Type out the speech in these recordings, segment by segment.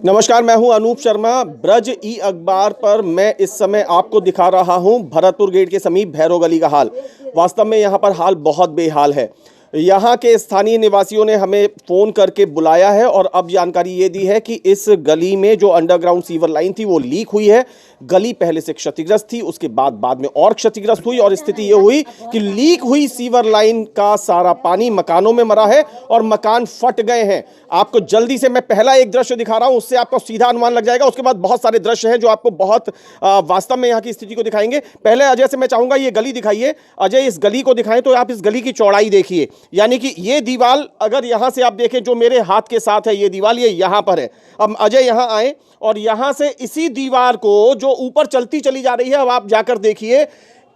नमस्कार, मैं हूं अनूप शर्मा। ब्रज ई अखबार पर मैं इस समय आपको दिखा रहा हूं भरतपुर गेट के समीप भैरव गली का हाल। वास्तव में यहां पर हाल बहुत बेहाल है। यहां के स्थानीय निवासियों ने हमें फ़ोन करके बुलाया है और अब जानकारी ये दी है कि इस गली में जो अंडरग्राउंड सीवर लाइन थी वो लीक हुई है। गली पहले से क्षतिग्रस्त थी, उसके बाद में और क्षतिग्रस्त हुई और स्थिति ये हुई कि लीक हुई सीवर लाइन का सारा पानी मकानों में मरा है और मकान फट गए हैं। आपको जल्दी से मैं पहला एक दृश्य दिखा रहा हूं, उससे आपको सीधा अनुमान लग जाएगा। उसके बाद बहुत सारे दृश्य हैं जो आपको बहुत वास्तव में यहाँ की स्थिति को दिखाएंगे। पहले अजय से मैं चाहूंगा ये गली दिखाइए। अजय, इस गली को दिखाएं तो आप इस गली की चौड़ाई देखिए, यानी कि ये दीवार अगर यहां से आप देखें, जो मेरे हाथ के साथ है ये दीवार, ये यहां पर है। अब अजय यहां आए और यहां से इसी दीवार को जो ऊपर चलती चली जा रही है, अब आप जाकर देखिए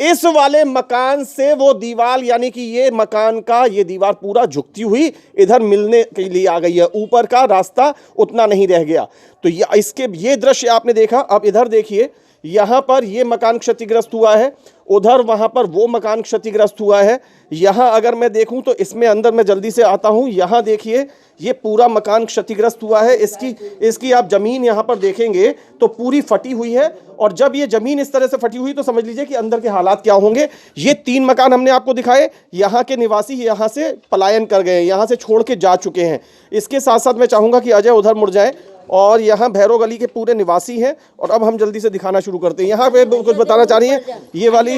इस वाले मकान से वो दीवार, यानी कि ये मकान का ये दीवार पूरा झुकती हुई इधर मिलने के लिए आ गई है। ऊपर का रास्ता उतना नहीं रह गया। तो ये दृश्य आपने देखा। अब इधर देखिए, यहां पर ये मकान क्षतिग्रस्त हुआ है, उधर वहां पर वो मकान क्षतिग्रस्त हुआ है। यहां अगर मैं देखूं तो इसमें अंदर मैं जल्दी से आता हूं। यहां देखिए, ये पूरा मकान क्षतिग्रस्त हुआ है। इसकी आप जमीन यहां पर देखेंगे तो पूरी फटी हुई है। और जब ये जमीन इस तरह से फटी हुई तो समझ लीजिए कि अंदर के हालात क्या होंगे। ये 3 मकान हमने आपको दिखाए। यहाँ के निवासी यहाँ से पलायन कर गए, यहाँ से छोड़ के जा चुके हैं। इसके साथ साथ मैं चाहूँगा कि अजय उधर मुड़ जाए। और यहाँ भैरव गली के पूरे निवासी हैं। और अब हम जल्दी से दिखाना शुरू करते हैं। यहाँ पे कुछ बताना चाह रही हैं। ये वाली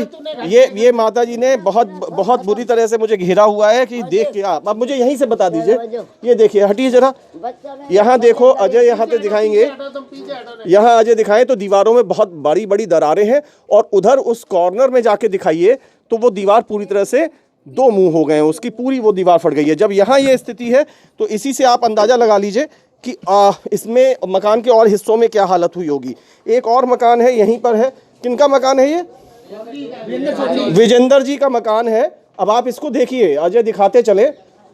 ये माता जी ने बहुत बुरी तरह से मुझे घेरा हुआ है कि देख के आप। अब मुझे यहीं से बता दीजिए, ये देखिए, हटिए जरा। यहाँ देखो अजय, यहाँ पे दिखाएंगे, यहाँ अजय दिखाएं तो दीवारों में बहुत बड़ी बड़ी दरारें हैं। और उधर उस कॉर्नर में जाके दिखाइए तो वो दीवार पूरी तरह से 2 मुंह हो गए हैं, उसकी पूरी वो दीवार फट गई है। जब यहाँ ये स्थिति है तो इसी से आप अंदाजा लगा लीजिए कि इसमें मकान के और हिस्सों में क्या हालत हुई होगी। एक और मकान है यहीं पर है। किनका मकान है ये? विजेंद्र जी का मकान है। अब आप इसको देखिए, अजय दिखाते चले,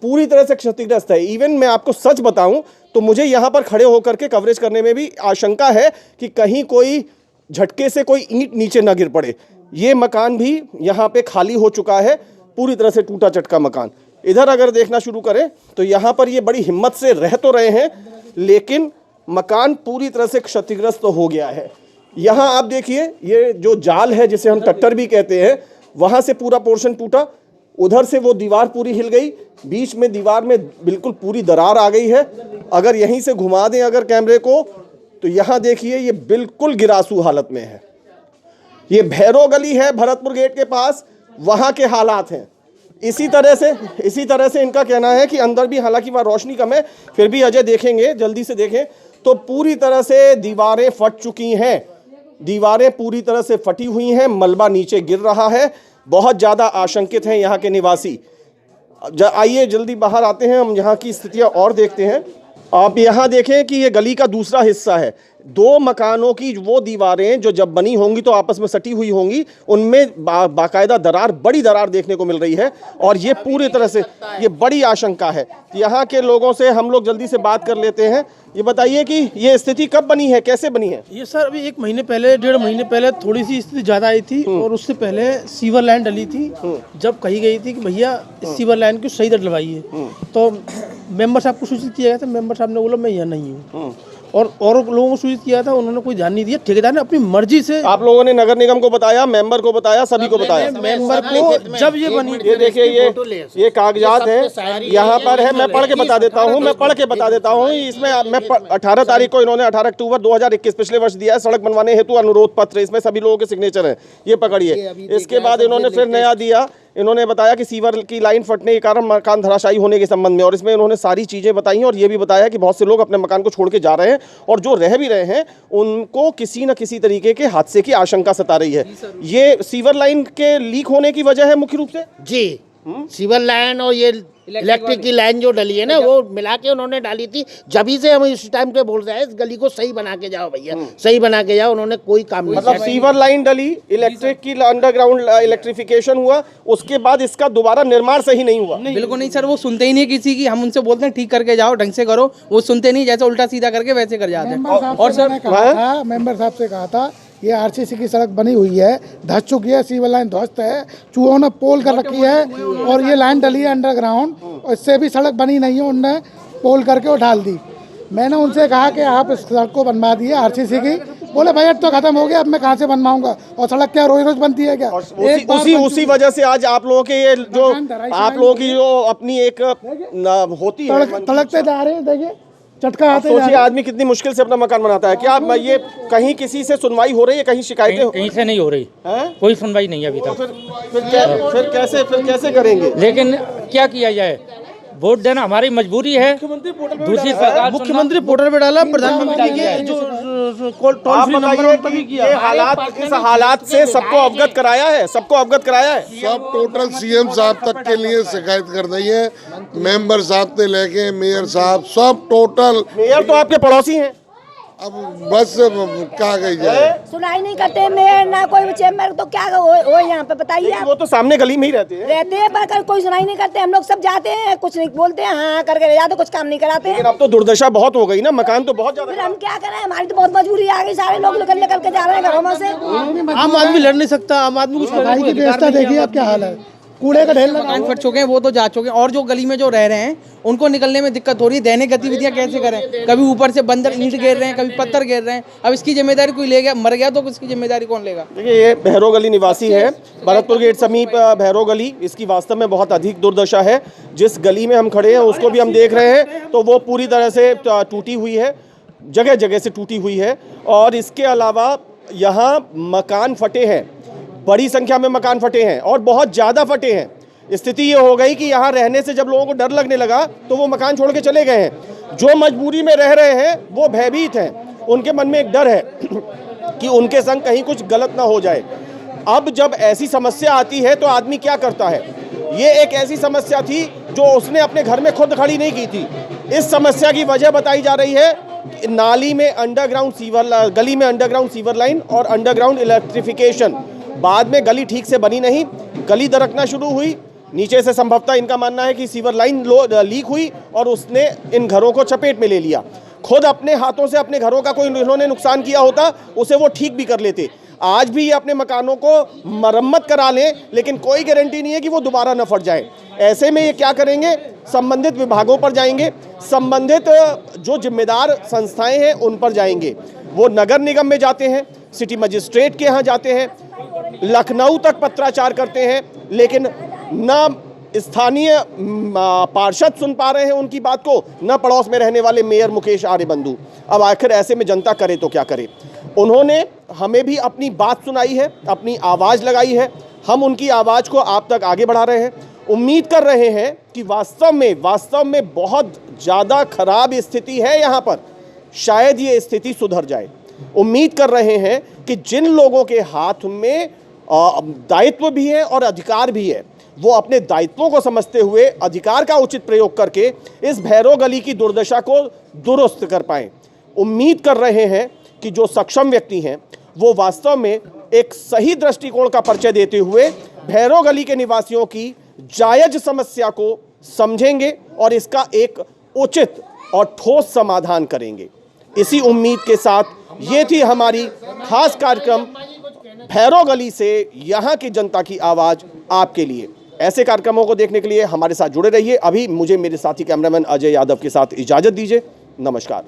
पूरी तरह से क्षतिग्रस्त है। इवन मैं आपको सच बताऊं तो मुझे यहाँ पर खड़े होकर के कवरेज करने में भी आशंका है कि कहीं कोई झटके से कोई ईंट नीचे न गिर पड़े। ये मकान भी यहाँ पे खाली हो चुका है, पूरी तरह से टूटा चटका मकान। इधर अगर देखना शुरू करें तो यहाँ पर ये बड़ी हिम्मत से रह तो रहे हैं, लेकिन मकान पूरी तरह से क्षतिग्रस्त हो गया है। यहाँ आप देखिए, ये जो जाल है जिसे हम टट्टर भी कहते हैं, वहाँ से पूरा पोर्शन टूटा। उधर से वो दीवार पूरी हिल गई, बीच में दीवार में बिल्कुल पूरी दरार आ गई है। अगर यहीं से घुमा दें अगर कैमरे को तो यहाँ देखिए, ये बिल्कुल गिरासू हालत में है। ये भैरव गली है भरतपुर गेट के पास, वहाँ के हालात हैं। इसी तरह से इनका कहना है कि अंदर भी, हालांकि वहाँ रोशनी कम है, फिर भी अजय देखेंगे, जल्दी से देखें तो पूरी तरह से दीवारें फट चुकी हैं। दीवारें पूरी तरह से फटी हुई हैं, मलबा नीचे गिर रहा है। बहुत ज़्यादा आशंकित हैं यहाँ के निवासी। आइए जल्दी बाहर आते हैं, हम यहाँ की स्थितियाँ और देखते हैं। आप यहाँ देखें कि ये गली का दूसरा हिस्सा है। 2 मकानों की वो दीवारें जो जब बनी होंगी तो आपस में सटी हुई होंगी, उनमें बाकायदा दरार, बड़ी दरार देखने को मिल रही है। और ये पूरी तरह से ये बड़ी आशंका है। यहाँ के लोगों से हम लोग जल्दी से बात कर लेते हैं। ये बताइए कि ये स्थिति कब बनी है, कैसे बनी है? ये सर अभी 1 महीने पहले, 1.5 महीने पहले थोड़ी सी स्थिति ज़्यादा आई थी। और उससे पहले सीवर लाइन डली थी। जब कही गई थी कि भैया इस सीवर लाइन को सही डलवाइए, तो मेंबर साहब को सूचित किया गया था। मेंबर साहब ने बोला मैं यहाँ नहीं हूँ। और लोगों को सूचित किया था, उन्होंने कोई ध्यान नहीं दिया। ठेकेदार ने अपनी मर्जी से, आप लोगों ने नगर निगम को बताया, मेंबर को बताया, सभी को बताया। मेंबर को जब ये बनी, ये देखिए, ये कागजात है, यहाँ पर है। मैं पढ़ के बता देता हूँ, इसमें मैं 18 तारीख को इन्होंने 18 अक्टूबर 2021 पिछले वर्ष दिया है सड़क बनवाने हेतु अनुरोध पत्र। इसमें सभी लोगों के सिग्नेचर हैं, ये पकड़िए। इसके बाद इन्होंने फिर नया दिया, इन्होंने बताया कि सीवर की लाइन फटने के कारण मकान धराशायी होने के संबंध में। और इसमें इन्होंने सारी चीज़ें बताई हैं और ये भी बताया कि बहुत से लोग अपने मकान को छोड़ के जा रहे हैं और जो रह भी रहे हैं उनको किसी न किसी तरीके के हादसे की आशंका सता रही है। ये सीवर लाइन के लीक होने की वजह है मुख्य रूप से जी। सीवर लाइन और ये इलेक्ट्रिक की लाइन जो डली है ना, वो मिला के उन्होंने डाली थी। जभी से हम इस टाइम पे बोल रहे हैं इस गली को सही बना के जाओ भैया, सही बना के जाओ। उन्होंने कोई काम नहीं, मतलब सीवर लाइन डली, इलेक्ट्रिक की अंडरग्राउंड इलेक्ट्रिफिकेशन हुआ, उसके बाद इसका दोबारा निर्माण सही नहीं हुआ। बिल्कुल नहीं सर, वो सुनते ही नहीं किसी की। हम उनसे बोलते हैं ठीक करके जाओ, ढंग से करो, वो सुनते नहीं, जैसे उल्टा सीधा करके वैसे कर जाते हैं। और सर मेंबर साहब से कहा था ये आरसीसी की सड़क बनी हुई है, धस चुकी है, सीवर लाइन ध्वस्त है, चूहों ने पोल कर रखी है और ये लाइन डली है अंडरग्राउंड, इससे भी सड़क बनी नहीं है, उनने पोल करके वो ढाल दी। मैंने उनसे कहा कि आप इस सड़क को बनवा दिए आरसीसी की, बोले भाई अब तो खत्म हो गया, अब मैं कहाँ से बनवाऊंगा, और सड़क क्या रोज रोज बनती है क्या? एक बार बन उसी वजह से आज आप लोगों के ये जो आप लोगों की जो अपनी एक होती है तड़कते जा रहे हैं, देखिए चटका आते जा सोचिए रहे हैं। आदमी कितनी मुश्किल से अपना मकान बनाता है। क्या ये कहीं किसी से सुनवाई हो रही है, कहीं शिकायतें हो कहीं से नहीं हो रही, हैं? कोई सुनवाई नहीं है अभी तक। फिर कैसे करेंगे? लेकिन क्या किया जाए, वोट देना हमारी मजबूरी है। दूसरी सरकार मुख्यमंत्री पोर्टल पे डाला, प्रधानमंत्री के जो टोल आप फ्री नंबर बताइए उन पर भी कि किया। ये हालात, इस हालात से सबको अवगत कराया है, सबको अवगत कराया है। सब टोटल सीएम साहब तक के लिए शिकायत कर दी है, मेंबर साहब से लेके मेयर साहब, सब टोटल। मेयर तो आपके पड़ोसी हैं। अब बस क्या कही जाए, सुनाई नहीं करते मेयर ना कोई चेम्बर, तो क्या हो यहाँ पे बताइए आप। वो तो सामने गली में ही रहते हैं। रहते हैं पर कोई सुनाई नहीं करते, हम लोग सब जाते हैं, कुछ नहीं बोलते हैं, हाँ करके जाते, कुछ काम नहीं कराते हैं। लेकिन अब तो दुर्दशा बहुत हो गई ना, मकान तो बहुत फिर ज्यादा। हम क्या करें, हमारी तो बहुत मजबूरी आ गई, सारे लोग निकल के जा रहे हैं घरों में से। आम आदमी लड़ नहीं सकता, आम आदमी कुछ सफाई की व्यवस्था देखिए आप क्या हाल है, कूड़े का ढेर लगा मकान फट चुके हैं, वो तो जा चुके हैं, और जो गली में जो रह रहे हैं उनको निकलने में दिक्कत हो रही है। दैनिक गतिविधियां कैसे करें, कभी ऊपर से बंदर ईंट गिर रहे हैं, कभी पत्थर गिर रहे हैं। अब इसकी जिम्मेदारी कोई ले गया, मर गया तो इसकी जिम्मेदारी कौन लेगा? देखिए ये भैरव गली निवासी है, भरतपुर गेट समीप भैरव गली, इसकी वास्तव में बहुत अधिक दुर्दशा है। जिस गली में हम खड़े हैं उसको भी हम देख रहे हैं तो वो पूरी तरह से टूटी हुई है, जगह जगह से टूटी हुई है। और इसके अलावा यहाँ मकान फटे हैं, बड़ी संख्या में मकान फटे हैं और बहुत ज़्यादा फटे हैं। स्थिति ये हो गई कि यहाँ रहने से जब लोगों को डर लगने लगा तो वो मकान छोड़ के चले गए हैं। जो मजबूरी में रह रहे हैं वो भयभीत हैं, उनके मन में एक डर है कि उनके संग कहीं कुछ गलत ना हो जाए। अब जब ऐसी समस्या आती है तो आदमी क्या करता है? ये एक ऐसी समस्या थी जो उसने अपने घर में खुद खड़ी नहीं की थी। इस समस्या की वजह बताई जा रही है कि नाली में अंडरग्राउंड सीवर, गली में अंडरग्राउंड सीवर लाइन और अंडरग्राउंड इलेक्ट्रिफिकेशन। बाद में गली ठीक से बनी नहीं, गली दरकना शुरू हुई। नीचे से संभवतः इनका मानना है कि सीवर लाइन लीक हुई और उसने इन घरों को चपेट में ले लिया। खुद अपने हाथों से अपने घरों का कोई इन्होंने नुकसान किया होता उसे वो ठीक भी कर लेते। आज भी ये अपने मकानों को मरम्मत करा लें, लेकिन कोई गारंटी नहीं है कि वो दोबारा न फट जाए। ऐसे में ये क्या करेंगे? संबंधित विभागों पर जाएंगे, संबंधित जो जिम्मेदार संस्थाएं हैं उन पर जाएंगे। वो नगर निगम में जाते हैं, सिटी मजिस्ट्रेट के यहाँ जाते हैं, लखनऊ तक पत्राचार करते हैं, लेकिन न स्थानीय पार्षद सुन पा रहे हैं उनकी बात को, न पड़ोस में रहने वाले मेयर मुकेश आर्यबंधु। अब आखिर ऐसे में जनता करे तो क्या करे? उन्होंने हमें भी अपनी बात सुनाई है, अपनी आवाज़ लगाई है, हम उनकी आवाज़ को आप तक आगे बढ़ा रहे हैं। उम्मीद कर रहे हैं कि वास्तव में बहुत ज़्यादा खराब स्थिति है यहाँ पर, शायद ये स्थिति सुधर जाए। उम्मीद कर रहे हैं कि जिन लोगों के हाथ में दायित्व भी है और अधिकार भी है, वो अपने दायित्वों को समझते हुए अधिकार का उचित प्रयोग करके इस भैरव गली की दुर्दशा को दुरुस्त कर पाएं। उम्मीद कर रहे हैं कि जो सक्षम व्यक्ति हैं वो वास्तव में एक सही दृष्टिकोण का परिचय देते हुए भैरव गली के निवासियों की जायज समस्या को समझेंगे और इसका एक उचित और ठोस समाधान करेंगे। इसी उम्मीद के साथ ये थी हमारी खास कार्यक्रम भैरव गली से यहाँ की जनता की आवाज़ आपके लिए। ऐसे कार्यक्रमों को देखने के लिए हमारे साथ जुड़े रहिए। अभी मुझे मेरे साथी कैमरामैन अजय यादव के साथ इजाज़त दीजिए। नमस्कार।